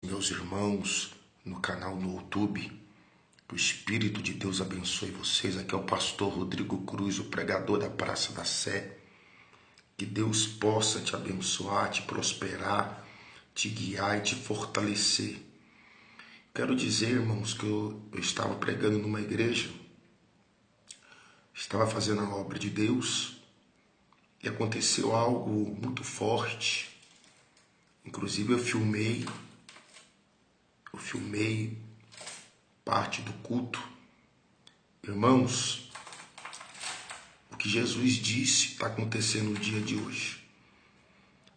Meus irmãos no canal no YouTube, que o Espírito de Deus abençoe vocês. Aqui é o pastor Rodrigo Cruz, o pregador da Praça da Sé. Que Deus possa te abençoar, te prosperar, te guiar e te fortalecer. Quero dizer, irmãos, que eu estava pregando numa igreja, estava fazendo a obra de Deus e aconteceu algo muito forte. Inclusive eu filmei parte do culto. Irmãos, o que Jesus disse está acontecendo no dia de hoje.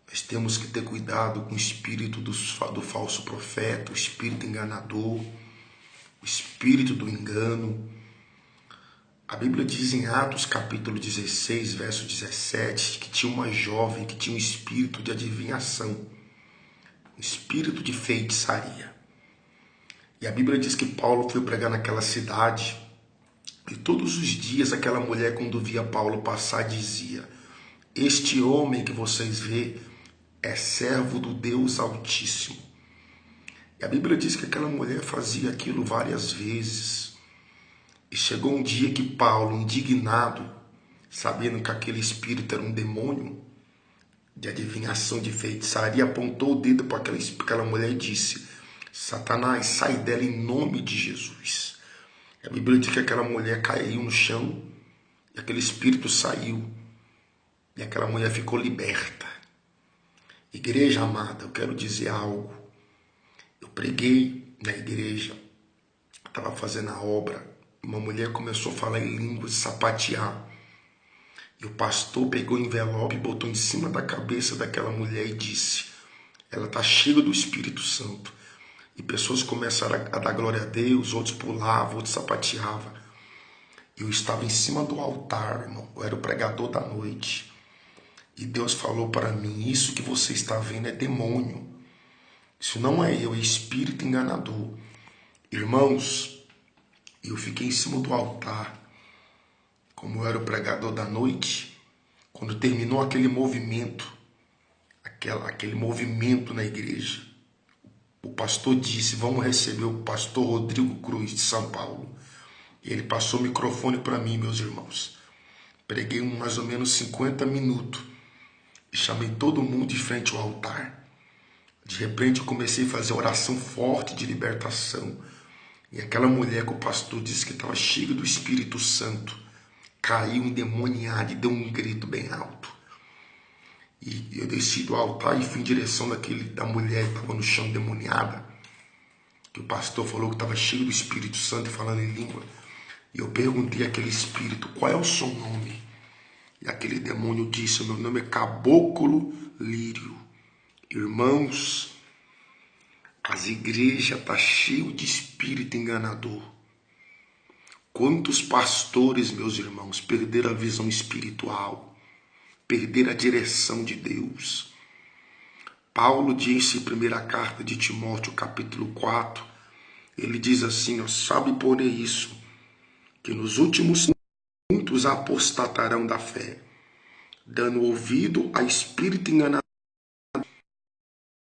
Nós temos que ter cuidado com o espírito do falso profeta, o espírito enganador, o espírito do engano. A Bíblia diz em Atos capítulo 16, verso 17, que tinha uma jovem que tinha um espírito de adivinhação, um espírito de feitiçaria. E a Bíblia diz que Paulo foi pregar naquela cidade e todos os dias aquela mulher, quando via Paulo passar, dizia: "Este homem que vocês vê é servo do Deus Altíssimo." E a Bíblia diz que aquela mulher fazia aquilo várias vezes. E chegou um dia que Paulo, indignado, sabendo que aquele espírito era um demônio de adivinhação, de feitiçaria, apontou o dedo para aquela mulher e disse: "Satanás, sai dela em nome de Jesus." A Bíblia diz que aquela mulher caiu no chão e aquele espírito saiu. E aquela mulher ficou liberta. Igreja amada, eu quero dizer algo. Eu preguei na igreja, estava fazendo a obra, uma mulher começou a falar em línguas, sapatear. E o pastor pegou o envelope e botou em cima da cabeça daquela mulher e disse: "Ela está cheia do Espírito Santo." E pessoas começaram a dar glória a Deus, outros pulavam, outros sapateavam. Eu estava em cima do altar, irmão, eu era o pregador da noite. E Deus falou para mim: "Isso que você está vendo é demônio. Isso não é eu, é espírito enganador." Irmãos, eu fiquei em cima do altar, como eu era o pregador da noite. Quando terminou aquele movimento na igreja, o pastor disse: "Vamos receber o pastor Rodrigo Cruz, de São Paulo." E ele passou o microfone para mim, meus irmãos. Preguei mais ou menos 50 minutos e chamei todo mundo de frente ao altar. De repente eu comecei a fazer oração forte de libertação. E aquela mulher que o pastor disse que estava cheia do Espírito Santo caiu endemoniada e deu um grito bem alto. E eu desci do altar e fui em direção da mulher que estava no chão endemoniada, que o pastor falou que estava cheio do Espírito Santo e falando em língua. E eu perguntei àquele espírito: "Qual é o seu nome?" E aquele demônio disse: "Meu nome é Caboclo Lírio." Irmãos, as igrejas estão cheias de espírito enganador. Quantos pastores, meus irmãos, perderam a visão espiritual, perderam a direção de Deus. Paulo disse em primeira carta de Timóteo, capítulo 4, ele diz assim: "Sabe, porém, isso, que nos últimos muitos apostatarão da fé, dando ouvido a espírito enganador,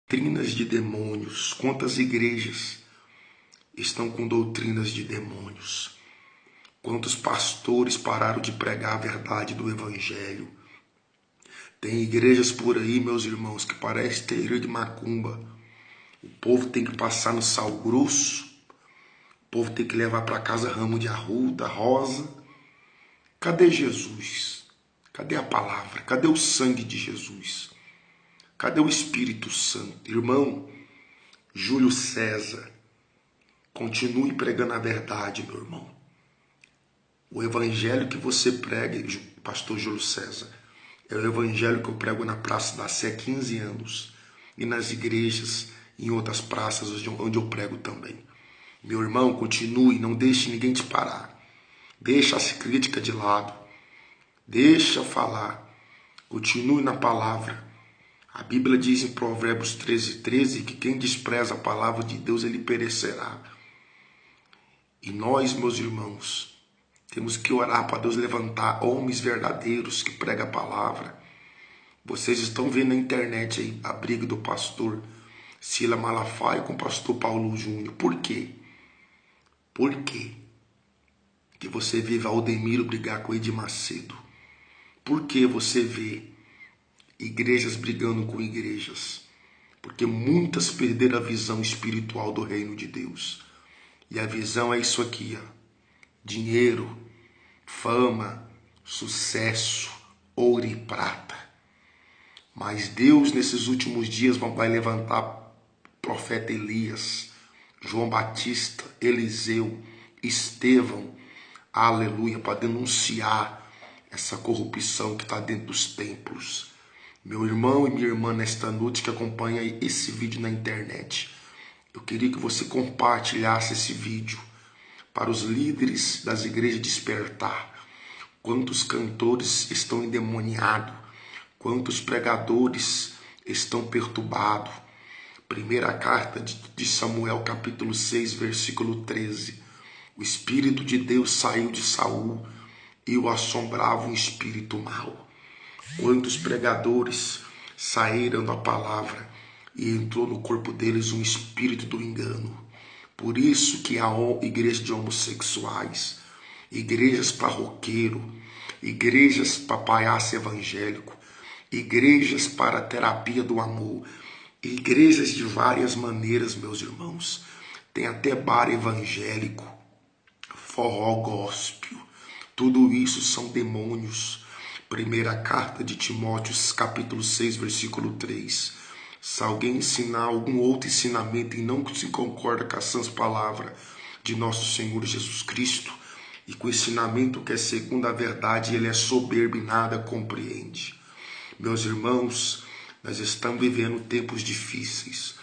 doutrinas de demônios." Quantas igrejas estão com doutrinas de demônios? Quantos pastores pararam de pregar a verdade do evangelho? Tem igrejas por aí, meus irmãos, que parece ter igreja de macumba. O povo tem que passar no sal grosso, o povo tem que levar para casa ramo de arruda, rosa. Cadê Jesus? Cadê a palavra? Cadê o sangue de Jesus? Cadê o Espírito Santo? Irmão, Júlio César, continue pregando a verdade, meu irmão. O evangelho que você prega, pastor Júlio César, é o evangelho que eu prego na Praça da Sé há 15 anos. E nas igrejas, em outras praças onde eu prego também. Meu irmão, continue, não deixe ninguém te parar. Deixa a crítica de lado. Deixa falar. Continue na palavra. A Bíblia diz em Provérbios 13:13 que quem despreza a palavra de Deus, ele perecerá. E nós, meus irmãos, temos que orar para Deus levantar homens verdadeiros que pregam a palavra. Vocês estão vendo na internet aí a briga do pastor Sila Malafaia e com o pastor Paulo Júnior. Por quê? Por quê que você vê Valdemiro brigar com Edir Macedo? Por que você vê igrejas brigando com igrejas? Porque muitas perderam a visão espiritual do reino de Deus. E a visão é isso aqui, ó. Dinheiro, fama, sucesso, ouro e prata. Mas Deus, nesses últimos dias, vai levantar o profeta Elias, João Batista, Eliseu, Estevão, aleluia, para denunciar essa corrupção que está dentro dos templos. Meu irmão e minha irmã, nesta noite que acompanha esse vídeo na internet, eu queria que você compartilhasse esse vídeo para os líderes das igrejas despertar. Quantos cantores estão endemoniados, quantos pregadores estão perturbados. Primeira carta de Samuel, capítulo 6, versículo 13. O Espírito de Deus saiu de Saul e o assombrava um espírito mau. Quantos pregadores saíram da palavra e entrou no corpo deles um espírito do engano. Por isso que há igrejas de homossexuais, igrejas para roqueiro, igrejas para palhaço evangélico, igrejas para terapia do amor, igrejas de várias maneiras, meus irmãos. Tem até bar evangélico, forró gospel. Tudo isso são demônios. Primeira carta de Timóteo, capítulo 6, versículo 3. Se alguém ensinar algum outro ensinamento e não se concorda com a sã palavra de nosso Senhor Jesus Cristo, e com o ensinamento que é segundo a verdade, ele é soberbo e nada compreende. Meus irmãos, nós estamos vivendo tempos difíceis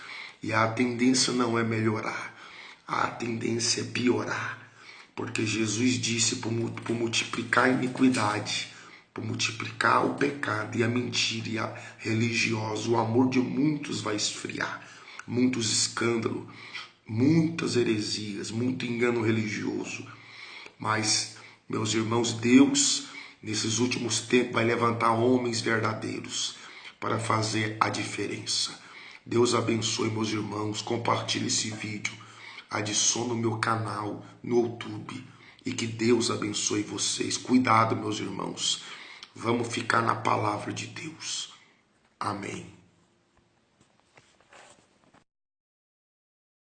e a tendência não é melhorar, a tendência é piorar, porque Jesus disse por multiplicar a iniquidade, por multiplicar o pecado e a mentira e a religiosa, o amor de muitos vai esfriar, muitos escândalos, muitas heresias, muito engano religioso. Mas, meus irmãos, Deus, nesses últimos tempos, vai levantar homens verdadeiros para fazer a diferença. Deus abençoe, meus irmãos. Compartilhe esse vídeo. Adicione no meu canal no YouTube. E que Deus abençoe vocês. Cuidado, meus irmãos. Vamos ficar na palavra de Deus. Amém.